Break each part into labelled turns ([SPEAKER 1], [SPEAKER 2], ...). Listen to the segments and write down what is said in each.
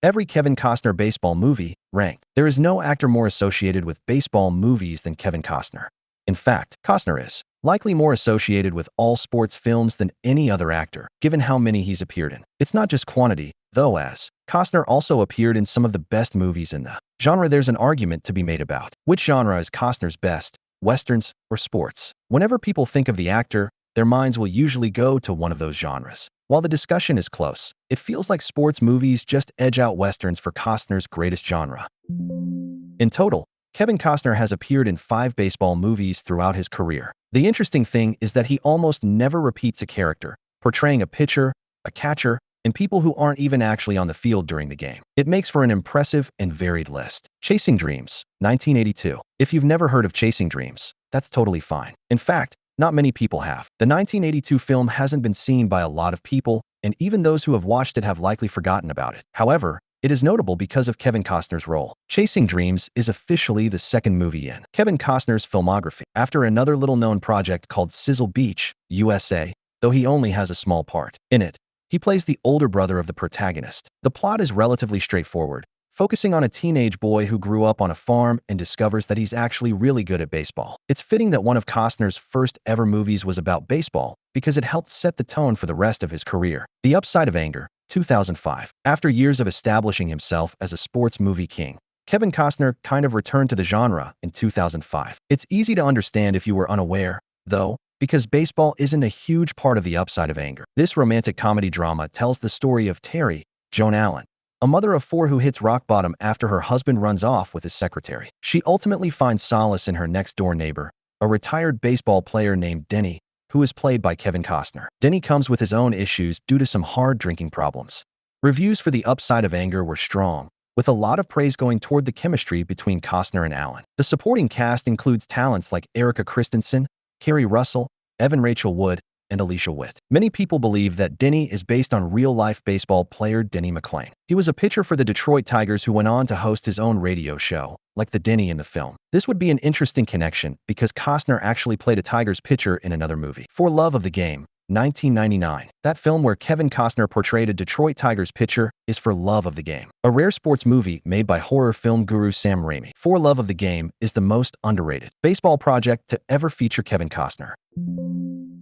[SPEAKER 1] Every Kevin Costner baseball movie ranked. There is no actor more associated with baseball movies than Kevin Costner. In fact, Costner is likely more associated with all sports films than any other actor, given how many he's appeared in. It's not just quantity, though, as Costner also appeared in some of the best movies in the genre. There's an argument to be made about which genre is Costner's best, westerns or sports. Whenever people think of the actor, their minds will usually go to one of those genres. While the discussion is close, it feels like sports movies just edge out westerns for Costner's greatest genre. In total, Kevin Costner has appeared in 5 baseball movies throughout his career. The interesting thing is that he almost never repeats a character, portraying a pitcher, a catcher, and people who aren't even actually on the field during the game. It makes for an impressive and varied list. Chasing Dreams, 1982. If you've never heard of Chasing Dreams, that's totally fine. In fact, not many people have. The 1982 film hasn't been seen by a lot of people, and even those who have watched it have likely forgotten about it. However, it is notable because of Kevin Costner's role. Chasing Dreams is officially the second movie in Kevin Costner's filmography, after another little-known project called Sizzle Beach, USA, though he only has a small part. In it, he plays the older brother of the protagonist. The plot is relatively straightforward, focusing on a teenage boy who grew up on a farm and discovers that he's actually really good at baseball. It's fitting that one of Costner's first ever movies was about baseball because it helped set the tone for the rest of his career. The Upside of Anger, 2005. After years of establishing himself as a sports movie king, Kevin Costner kind of returned to the genre in 2005. It's easy to understand if you were unaware, though, because baseball isn't a huge part of The Upside of Anger. This romantic comedy drama tells the story of Terry, Joan Allen, a mother of 4 who hits rock bottom after her husband runs off with his secretary. She ultimately finds solace in her next-door neighbor, a retired baseball player named Denny, who is played by Kevin Costner. Denny comes with his own issues due to some hard drinking problems. Reviews for The Upside of Anger were strong, with a lot of praise going toward the chemistry between Costner and Allen. The supporting cast includes talents like Erica Christensen, Kerry Russell, Evan Rachel Wood, and Alicia Witt. Many people believe that Denny is based on real-life baseball player Denny McClain. He was a pitcher for the Detroit Tigers who went on to host his own radio show, like the Denny in the film. This would be an interesting connection because Costner actually played a Tigers pitcher in another movie. For Love of the Game, 1999. That film where Kevin Costner portrayed a Detroit Tigers pitcher is For Love of the Game, a rare sports movie made by horror film guru Sam Raimi. For Love of the Game is the most underrated baseball project to ever feature Kevin Costner.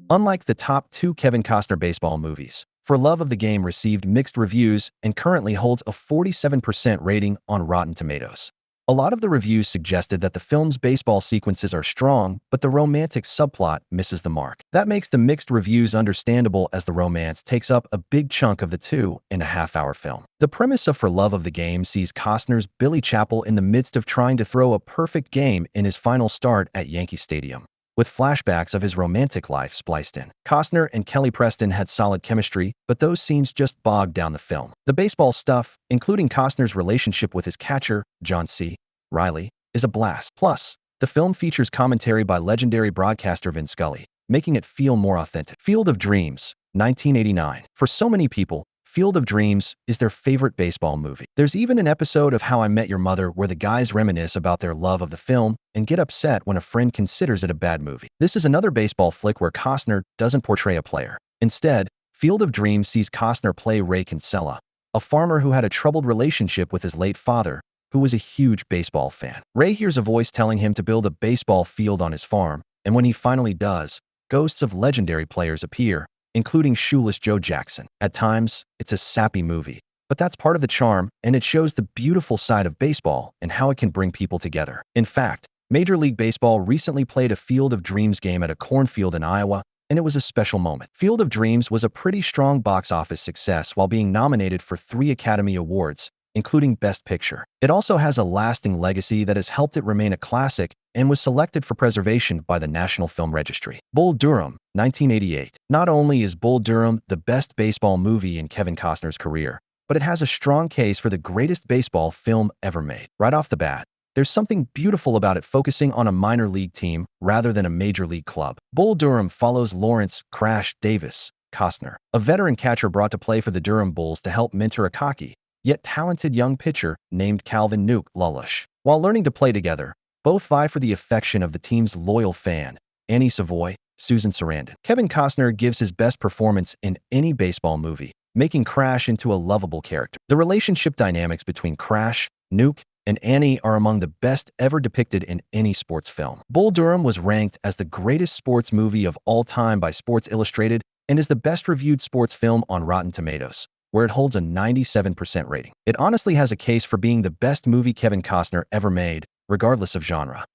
[SPEAKER 1] Unlike the top 2 Kevin Costner baseball movies, For Love of the Game received mixed reviews and currently holds a 47% rating on Rotten Tomatoes. A lot of the reviews suggested that the film's baseball sequences are strong, but the romantic subplot misses the mark. That makes the mixed reviews understandable as the romance takes up a big chunk of the 2.5-hour film. The premise of For Love of the Game sees Costner's Billy Chappell in the midst of trying to throw a perfect game in his final start at Yankee Stadium, with flashbacks of his romantic life spliced in. Costner and Kelly Preston had solid chemistry, but those scenes just bogged down the film. The baseball stuff, including Costner's relationship with his catcher, John C. Reilly, is a blast. Plus, the film features commentary by legendary broadcaster Vin Scully, making it feel more authentic. Field of Dreams, 1989. For so many people, Field of Dreams is their favorite baseball movie. There's even an episode of How I Met Your Mother where the guys reminisce about their love of the film and get upset when a friend considers it a bad movie. This is another baseball flick where Costner doesn't portray a player. Instead, Field of Dreams sees Costner play Ray Kinsella, a farmer who had a troubled relationship with his late father, who was a huge baseball fan. Ray hears a voice telling him to build a baseball field on his farm, and when he finally does, ghosts of legendary players appear, including Shoeless Joe Jackson. At times, it's a sappy movie, but that's part of the charm, and it shows the beautiful side of baseball and how it can bring people together. In fact, Major League Baseball recently played a Field of Dreams game at a cornfield in Iowa, and it was a special moment. Field of Dreams was a pretty strong box office success while being nominated for 3 Academy Awards, including Best Picture. It also has a lasting legacy that has helped it remain a classic and was selected for preservation by the National Film Registry. Bull Durham, 1988. Not only is Bull Durham the best baseball movie in Kevin Costner's career, but it has a strong case for the greatest baseball film ever made. Right off the bat, there's something beautiful about it focusing on a minor league team rather than a major league club. Bull Durham follows Lawrence Crash Davis Costner, a veteran catcher brought to play for the Durham Bulls to help mentor a cocky, yet talented young pitcher named Calvin Nuke Lulush. While learning to play together, both vie for the affection of the team's loyal fan, Annie Savoy, Susan Sarandon. Kevin Costner gives his best performance in any baseball movie, making Crash into a lovable character. The relationship dynamics between Crash, Nuke, and Annie are among the best ever depicted in any sports film. Bull Durham was ranked as the greatest sports movie of all time by Sports Illustrated and is the best reviewed sports film on Rotten Tomatoes, where it holds a 97% rating. It honestly has a case for being the best movie Kevin Costner ever made, regardless of genre.